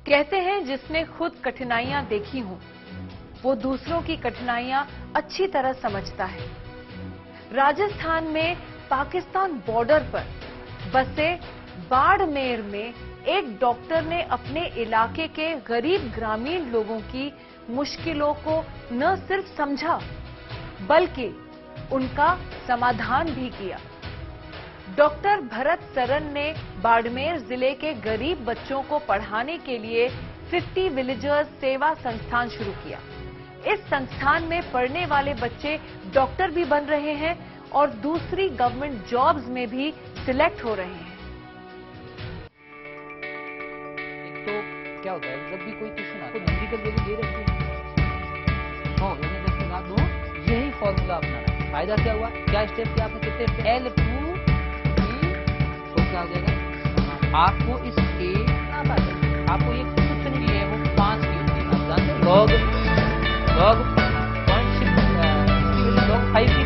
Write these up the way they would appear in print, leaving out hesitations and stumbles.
कहते हैं जिसने खुद कठिनाइयां देखी हों, वो दूसरों की कठिनाइयां अच्छी तरह समझता है। राजस्थान में पाकिस्तान बॉर्डर पर बसे बाड़मेर में एक डॉक्टर ने अपने इलाके के गरीब ग्रामीण लोगों की मुश्किलों को न सिर्फ समझा, बल्कि उनका समाधान भी किया। डॉक्टर भरत सरन ने बाड़मेर जिले के गरीब बच्चों को पढ़ाने के लिए 50 विलेजर्स सेवा संस्थान शुरू किया। इस संस्थान में पढ़ने वाले बच्चे डॉक्टर भी बन रहे हैं और दूसरी गवर्नमेंट जॉब्स में भी सिलेक्ट हो रहे हैं। एक तो क्या होता है, जब भी कोई ट्यूशन आता है मेडिकल वैल्यू दे रही है, यही फॉर्मूला अपनाना है। फायदा क्या हुआ, क्या स्टेप किया आपने, कितने स्टेप, L2 तो क्या हो जाएगा, आपको इस आपको ये कुछ नहीं है, वो 5 की होती है, आप जानते हो log 0.6 log 5 की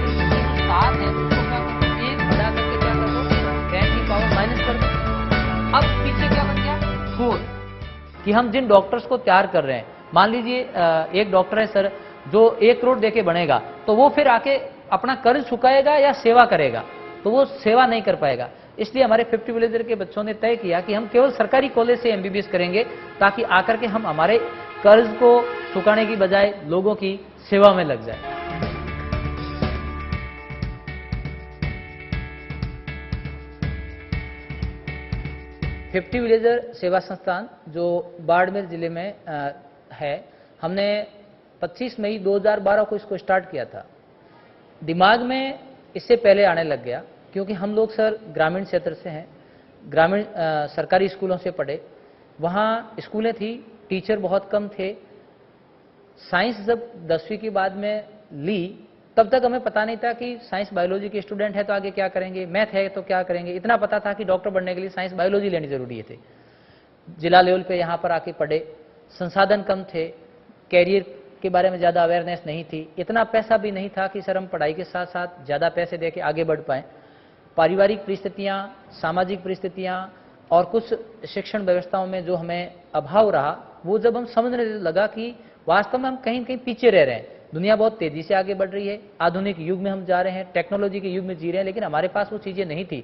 7 है, तो उसको क्या करो, 1 बढ़ा करके क्या कर दो, 10 की पावर माइनस कर दो। अब पीछे क्या बन गया 4, कि हम जिन डॉक्टर्स को तैयार कर रहे हैं, मान लीजिए एक डॉक्टर है सर जो 1 करोड़ देके बनेगा, तो वो फिर आके अपना कर्ज चुकाएगा या सेवा करेगा, तो वो सेवा नहीं कर पाएगा। इसलिए हमारे 50 विलेजर के बच्चों ने तय किया कि हम केवल सरकारी कॉलेज से MBBS करेंगे, ताकि आकर के हम हमारे कर्ज को चुकाने की बजाय लोगों की सेवा में लग जाए। फिफ्टी विलेजर सेवा संस्थान जो बाड़मेर जिले में है, हमने 25 मई 2012 को इसको स्टार्ट किया था। दिमाग में इससे पहले आने लग गया, क्योंकि हम लोग सर ग्रामीण क्षेत्र से हैं, ग्रामीण सरकारी स्कूलों से पढ़े, वहाँ स्कूलें थी, टीचर बहुत कम थे। साइंस जब 10वीं के बाद में ली, तब तक हमें पता नहीं था कि साइंस बायोलॉजी के स्टूडेंट है तो आगे क्या करेंगे, मैथ है तो क्या करेंगे। इतना पता था कि डॉक्टर बनने के लिए साइंस बायोलॉजी लेनी जरूरी थे। जिला लेवल पे यहाँ पर आके पढ़े, संसाधन कम थे, कैरियर के बारे में ज़्यादा अवेयरनेस नहीं थी, इतना पैसा भी नहीं था कि सर हम पढ़ाई के साथ साथ ज़्यादा पैसे दे के आगे बढ़ पाएँ। पारिवारिक परिस्थितियाँ, सामाजिक परिस्थितियाँ और कुछ शिक्षण व्यवस्थाओं में जो हमें अभाव रहा, वो जब हम समझने लगा कि वास्तव में हम कहीं न कहीं पीछे रह रहे हैं। दुनिया बहुत तेजी से आगे बढ़ रही है, आधुनिक युग में हम जा रहे हैं, टेक्नोलॉजी के युग में जी रहे हैं, लेकिन हमारे पास वो चीज़ें नहीं थी।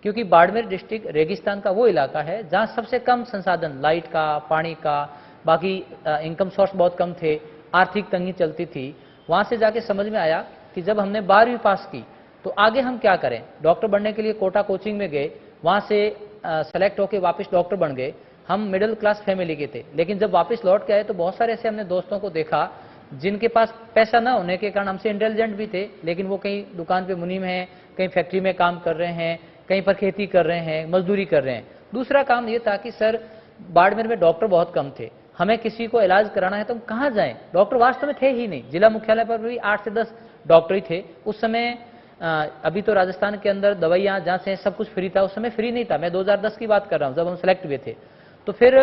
क्योंकि बाड़मेर डिस्ट्रिक्ट रेगिस्तान का वो इलाका है जहाँ सबसे कम संसाधन, लाइट का, पानी का, बाकी इनकम सोर्स बहुत कम थे, आर्थिक तंगी चलती थी। वहाँ से जाके समझ में आया कि जब हमने 12वीं पास की तो आगे हम क्या करें। डॉक्टर बनने के लिए कोटा कोचिंग में गए, वहाँ से सेलेक्ट होकर वापस डॉक्टर बन गए। हम मिडिल क्लास फैमिली के थे, लेकिन जब वापस लौट के आए तो बहुत सारे ऐसे हमने दोस्तों को देखा जिनके पास पैसा न होने के कारण हमसे इंटेलिजेंट भी थे, लेकिन वो कहीं दुकान पे मुनीम हैं, कहीं फैक्ट्री में काम कर रहे हैं, कहीं पर खेती कर रहे हैं, मजदूरी कर रहे हैं। दूसरा काम ये था कि सर बाड़मेर में डॉक्टर बहुत कम थे, हमें किसी को इलाज कराना है तो हम कहाँ जाएं। डॉक्टर वास्तव में थे ही नहीं, जिला मुख्यालय पर भी 8 से 10 डॉक्टर ही थे उस समय। अभी तो राजस्थान के अंदर दवाइयाँ जहाँ से सब कुछ फ्री था, उस समय फ्री नहीं था। मैं 2010 की बात कर रहा हूँ, जब हम सेलेक्ट हुए थे। तो फिर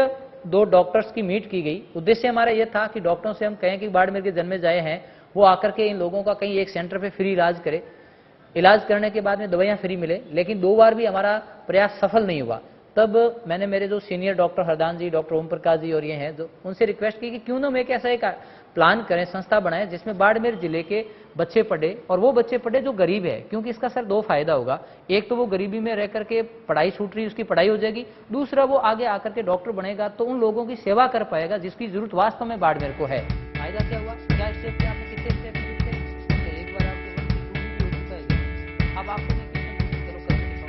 2 डॉक्टर्स की मीट की गई। उद्देश्य हमारा यह था कि डॉक्टरों से हम कहें कि बाड़मेर के जन्मे जाए हैं, वो आकर के इन लोगों का कहीं एक सेंटर पे फ्री इलाज करे। इलाज करने के बाद में दवाइयाँ फ्री मिले, लेकिन 2 बार भी हमारा प्रयास सफल नहीं हुआ। तब मैंने मेरे जो सीनियर डॉक्टर हरदान जी, डॉक्टर ओम प्रकाश जी और ये हैं, जो उनसे रिक्वेस्ट की कि क्यों ना मैं एक ऐसा एक प्लान करें, संस्था बनाएं जिसमें बाड़मेर जिले के बच्चे पढ़े, और वो बच्चे पढ़े जो गरीब है। क्योंकि इसका सर 2 फायदा होगा, एक तो वो गरीबी में रह करके पढ़ाई छूट रही, उसकी पढ़ाई हो जाएगी, दूसरा वो आगे आकर के डॉक्टर बनेगा तो उन लोगों की सेवा कर पाएगा जिसकी जरूरत वास्तव में बाड़मेर को है। फायदा क्या हुआ, क्या स्टेप थे आपने, कितने स्टेप थे, एक बार आपको अब आपको मैं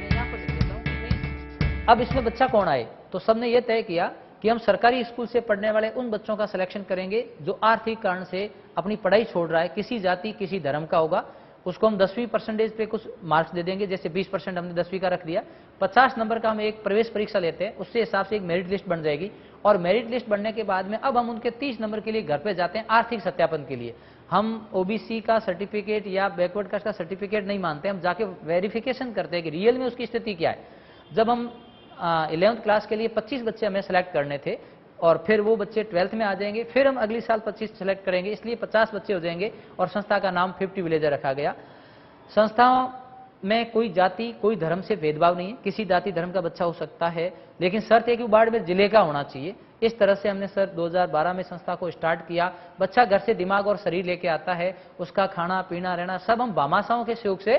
यहाँ पर लिख देता हूँ कि भाई अब इसमें बच्चा कौन आए। तो सबने ये तय किया कि हम सरकारी स्कूल से पढ़ने वाले उन बच्चों का सिलेक्शन करेंगे जो आर्थिक कारण से अपनी पढ़ाई छोड़ रहा है, किसी जाति किसी धर्म का होगा, उसको हम 10वीं परसेंटेज पे कुछ मार्क्स दे देंगे। जैसे 20% हमने 10वीं का रख दिया, 50 नंबर का हम एक प्रवेश परीक्षा लेते हैं, उससे हिसाब से एक मेरिट लिस्ट बन जाएगी। और मेरिट लिस्ट बनने के बाद में अब हम उनके 30 नंबर के लिए घर पे जाते हैं आर्थिक सत्यापन के लिए। हम OBC का सर्टिफिकेट या बैकवर्ड कास्ट का सर्टिफिकेट नहीं मानते, हम जाके वेरिफिकेशन करते हैं कि रियल में उसकी स्थिति क्या है। जब हम 11th क्लास के लिए 25 बच्चे हमें सेलेक्ट करने थे, और फिर वो बच्चे 12th में आ जाएंगे, फिर हम अगली साल 25 सेलेक्ट करेंगे, इसलिए 50 बच्चे हो जाएंगे। और संस्था का नाम 50 विलेजर रखा गया। संस्थाओं में कोई जाति कोई धर्म से भेदभाव नहीं है, किसी जाति धर्म का बच्चा हो सकता है, लेकिन शर्त है कि वो बाड़मेर जिले का होना चाहिए। इस तरह से हमने सर 2012 में संस्था को स्टार्ट किया। बच्चा घर से दिमाग और शरीर लेके आता है, उसका खाना पीना रहना सब हम भामाशाहों के सहयोग से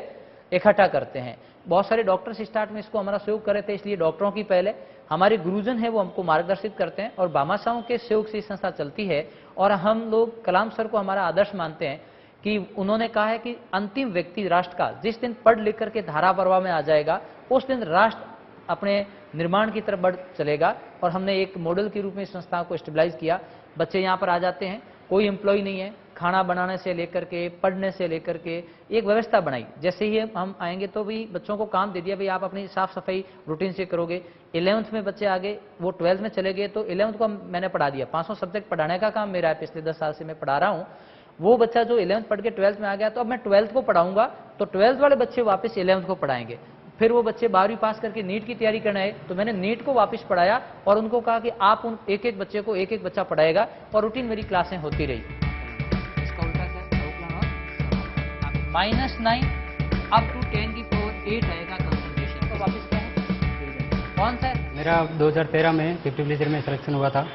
इकट्ठा करते हैं। बहुत सारे डॉक्टर्स स्टार्ट में इसको हमारा सहयोग कर रहे थे, इसलिए डॉक्टरों की पहले हमारे गुरुजन है वो हमको मार्गदर्शित करते हैं और भामाशाहों के सहयोग से संस्था चलती है। और हम लोग कलाम सर को हमारा आदर्श मानते हैं कि उन्होंने कहा है कि अंतिम व्यक्ति राष्ट्र का जिस दिन पढ़ लिख करके धारा प्रवाह में आ जाएगा, उस दिन राष्ट्र अपने निर्माण की तरफ बढ़ चलेगा। और हमने एक मॉडल के रूप में इस संस्था को स्टेबलाइज किया। बच्चे यहाँ पर आ जाते हैं, कोई एम्प्लॉय नहीं है, खाना बनाने से लेकर के पढ़ने से लेकर के एक व्यवस्था बनाई। जैसे ही हम आएंगे तो भी बच्चों को काम दे दिया, भाई आप अपनी साफ सफाई रूटीन से करोगे। 11th में बच्चे आगे, वो 12th में चले गए तो 11th को मैंने पढ़ा दिया। 500 सब्जेक्ट पढ़ाने का काम मेरा है, पिछले 10 साल से मैं पढ़ा रहा हूँ। वो बच्चा जो 11th पढ़ के 12th में आ गया तो अब मैं 12th को पढ़ाऊंगा, तो 12th वाले बच्चे वापस 11th को पढ़ाएंगे। फिर वो बच्चे 12वीं पास करके नीट की तैयारी करना है तो मैंने नीट को वापस पढ़ाया और उनको कहा कि आप उन एक एक बच्चे को एक एक बच्चा पढ़ाएगा और रूटीन मेरी क्लासें होती रही। इसका उल्टा क्या है? -9 अप टू 10 की पावर 8 आएगा कंसंट्रेशन। तो वापस क्या है? कौन सा है? मेरा 2013 में 50 विलेजर में सिलेक्शन हुआ था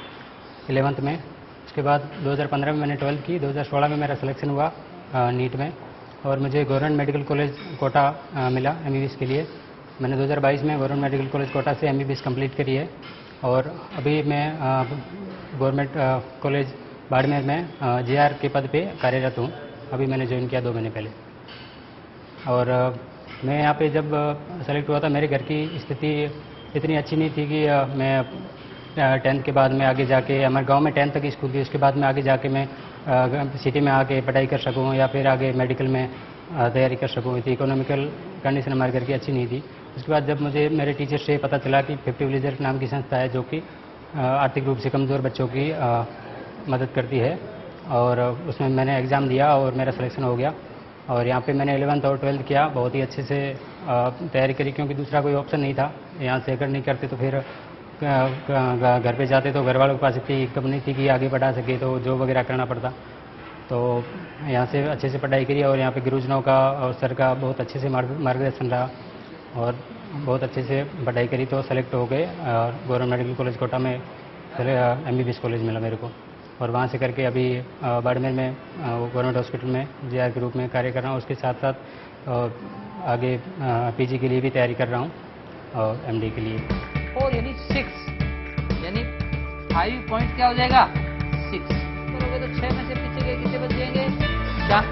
11th में। उसके बाद 2015 में मैंने 12th की, 2016 में मेरा सिलेक्शन हुआ नीट में और मुझे गवर्नमेंट मेडिकल कॉलेज कोटा मिला MBBS के लिए। मैंने 2022 में गवर्नमेंट मेडिकल कॉलेज कोटा से MBBS कंप्लीट करी है और अभी मैं गवर्नमेंट कॉलेज बाड़मेर में JR के पद पे कार्यरत हूँ। अभी मैंने ज्वाइन किया 2 महीने पहले। और मैं यहाँ पे जब सेलेक्ट हुआ था, मेरे घर की स्थिति इतनी अच्छी नहीं थी कि मैं 10th के बाद में आगे जाके, हमारे गांव में 10th तक स्कूल थी, उसके बाद में आगे जाके मैं सिटी में आके पढ़ाई कर सकूं या फिर आगे मेडिकल में तैयारी कर सकूं। इतनी इकोनॉमिकल कंडीशन हमारे घर की अच्छी नहीं थी। उसके बाद जब मुझे मेरे टीचर से पता चला कि 50 विलेजर नाम की संस्था है जो कि आर्थिक रूप से कमज़ोर बच्चों की मदद करती है, और उसमें मैंने एग्ज़ाम दिया और मेरा सिलेक्शन हो गया। और यहाँ पे मैंने 11th और 12th किया, बहुत ही अच्छे से तैयारी करी क्योंकि दूसरा कोई ऑप्शन नहीं था। यहाँ से अगर नहीं करते तो फिर घर पे जाते तो घर वालों के पास इतनी इनकम नहीं थी कि आगे बढ़ा सके, तो जॉब वगैरह करना पड़ता। तो यहाँ से अच्छे से पढ़ाई करी और यहाँ पे गुरुजनों का और सर का बहुत अच्छे से मार्गदर्शन रहा और बहुत अच्छे से पढ़ाई करी तो सेलेक्ट हो गए और गवर्नमेंट मेडिकल कॉलेज कोटा में MBBS कॉलेज मिला मेरे को। और वहाँ से करके अभी बाड़मेर में गवर्नमेंट हॉस्पिटल में JR के रूप में कार्य कर रहा हूँ। उसके साथ साथ आगे PG के लिए भी तैयारी कर रहा हूँ और MD के लिए। और यानी 6 यानी 5 पॉइंट क्या हो जाएगा 6 करोगे तो 6 में से पीछे गए कितने बच जाएंगे 4।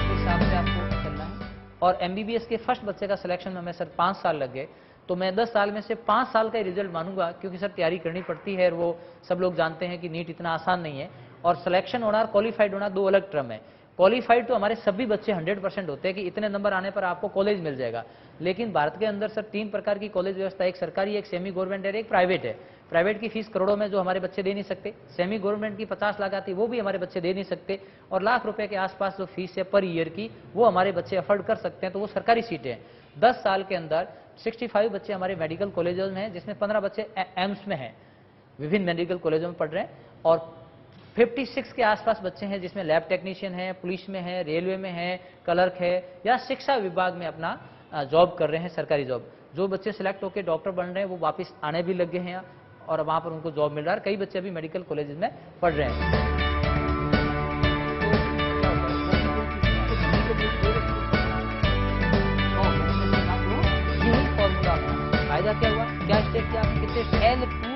हिसाब से आपको चलना है। और MBBS के फर्स्ट बच्चे का सिलेक्शन में हमें सर 5 साल लग गए, तो मैं 10 साल में से 5 साल का रिजल्ट मानूंगा क्योंकि सर तैयारी करनी पड़ती है और वो सब लोग जानते हैं कि नीट इतना आसान नहीं है। और सिलेक्शन होना और क्वालिफाइड होना 2 अलग टर्म है। क्वालिफाइड तो हमारे सभी बच्चे 100% होते हैं कि इतने नंबर आने पर आपको कॉलेज मिल जाएगा, लेकिन भारत के अंदर सर 3 प्रकार की कॉलेज व्यवस्था, एक सरकारी, एक सेमी गवर्नमेंट है, एक प्राइवेट है। प्राइवेट की फीस करोड़ों में जो हमारे बच्चे दे नहीं सकते, सेमी गवर्नमेंट की 50 लाख आती वो भी हमारे बच्चे दे नहीं सकते, और लाख रुपए के आसपास जो फीस है पर ईयर की वो हमारे बच्चे अफोर्ड कर सकते हैं, तो वो सरकारी सीटें हैं। 10 साल के अंदर 65 बच्चे हमारे मेडिकल कॉलेजों में हैं, जिसमें 15 बच्चे एम्स में हैं, विभिन्न मेडिकल कॉलेजों में पढ़ रहे हैं, और 56 के आसपास बच्चे हैं जिसमें लैब टेक्नीशियन है, पुलिस में है, रेलवे में है, क्लर्क है, या शिक्षा विभाग में अपना जॉब कर रहे हैं, सरकारी जॉब। जो बच्चे सिलेक्ट होकर डॉक्टर बन रहे हैं वो वापस आने भी लग गए हैं और वहां पर उनको जॉब मिल रहा है। कई बच्चे अभी मेडिकल कॉलेज में पढ़ रहे हैं। फायदा क्या हुआ, क्या स्टेप किया आपने, कितने L2